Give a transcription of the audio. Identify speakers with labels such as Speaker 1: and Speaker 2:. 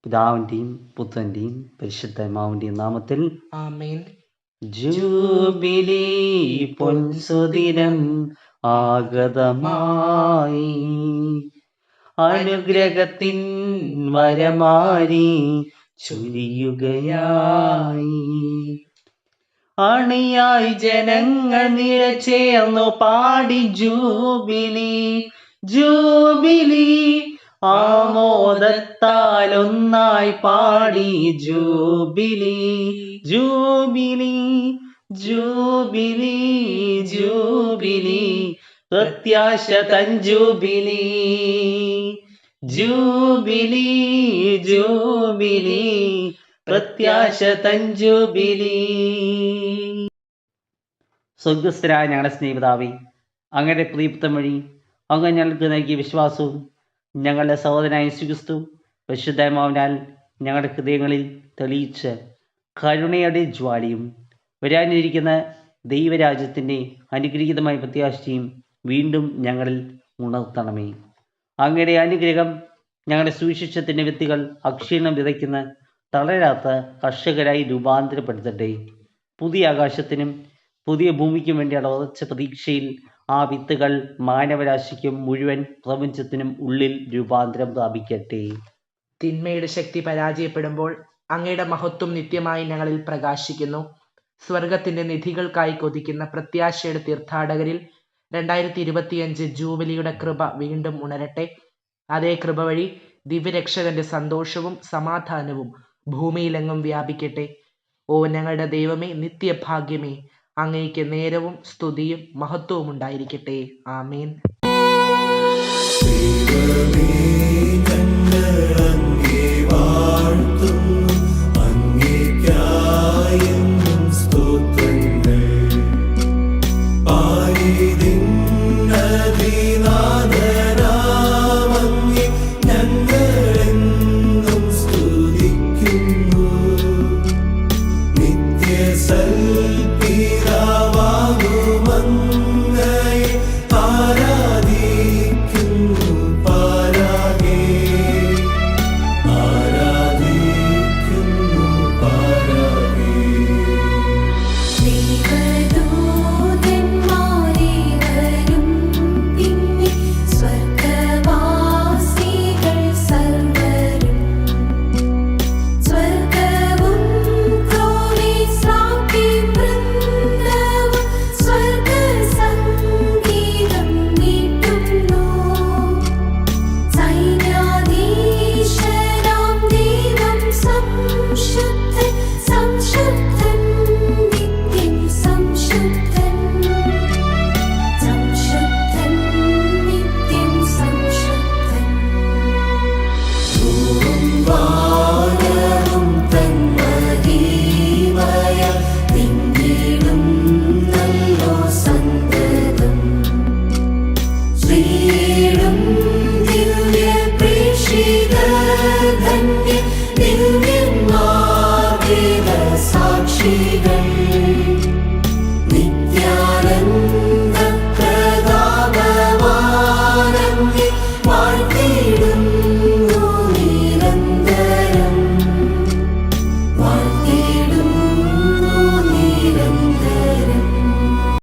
Speaker 1: പിതാവിൻ്റെയും പുത്രൻ്റെയും പരിശുദ്ധാത്മാവിൻ്റെയും നാമത്തിൽ
Speaker 2: ആമേൻ.
Speaker 1: ജൂബിലി പൊൻസുദിനം ആഗതമായി, അനുഗ്രഹത്തിൻ വരമാരി ചൊരിയുകയായി. അണിയായി ജനങ്ങൾ നിരചേർന്നു പാടി ജൂബിലി ജൂബിലി, ആമോദത്താൽ ഒന്നായി പാടി ജൂബിലി ജൂബിലി ജൂബിലി ജൂബിലി, പ്രത്യാശ തൻ ജൂബിലി ജൂബിലി ജൂബിലി, പ്രത്യാശ തൻ ജൂബിലി. സ്വർഗസ്ഥരായ ഞങ്ങളുടെ സ്നേഹിതാവേ, അങ്ങയുടെ പ്രീപ്തം വഴി അങ്ങ് ഞങ്ങൾക്ക് നൽകിയ വിശ്വാസവും ഞങ്ങളുടെ സഹോദരനായ യേശുക്രിസ്തു പരിശുദ്ധാത്മാവിനാൽ ഞങ്ങളുടെ ഹൃദയങ്ങളിൽ തെളിയിച്ച കരുണയുടെ ജ്വാലയും വരാനിരിക്കുന്ന ദൈവരാജ്യത്തിൻ്റെ അനുഗ്രഹീതമായ പ്രത്യാശയും വീണ്ടും ഞങ്ങളിൽ ഉണർത്തണമേ. അങ്ങയുടെ അനുഗ്രഹം ഞങ്ങളുടെ സുവിശേഷത്തിൻ്റെ വിത്തുകൾ അക്ഷീണം വിതയ്ക്കുന്ന തളരാത്ത കർഷകരായി രൂപാന്തരപ്പെടുത്തട്ടെ. പുതിയ ആകാശത്തിനും പുതിയ ഭൂമിക്കും വേണ്ടിയുള്ള ഉറച്ച പ്രതീക്ഷയിൽ ആ വിത്തുകൾ മാനവരാശിക്കും മുഴുവൻ പ്രപഞ്ചത്തിനും ഉള്ളിൽ രൂപാന്തരം പ്രാപിക്കട്ടെ.
Speaker 2: തിന്മയുടെ ശക്തി പരാജയപ്പെടുമ്പോൾ അങ്ങയുടെ മഹത്വം നിത്യമായി ഞങ്ങളിൽ പ്രകാശിക്കുന്നു. സ്വർഗത്തിന്റെ നിധികൾക്കായി കൊതിക്കുന്ന പ്രത്യാശയുടെ തീർത്ഥാടകരിൽ 2025 ജൂബിലിയുടെ കൃപ വീണ്ടും ഉണരട്ടെ. അതേ കൃപ വഴി ദിവ്യരക്ഷകന്റെ സന്തോഷവും സമാധാനവും ഭൂമിയിലെങ്ങും വ്യാപിക്കട്ടെ. ഓ ഞങ്ങളുടെ ദൈവമേ, നിത്യഭാഗ്യമേ, അങ്ങേക്ക് നേരവും സ്തുതിയും മഹത്വവും ഉണ്ടായിരിക്കട്ടെ. ആമേൻ.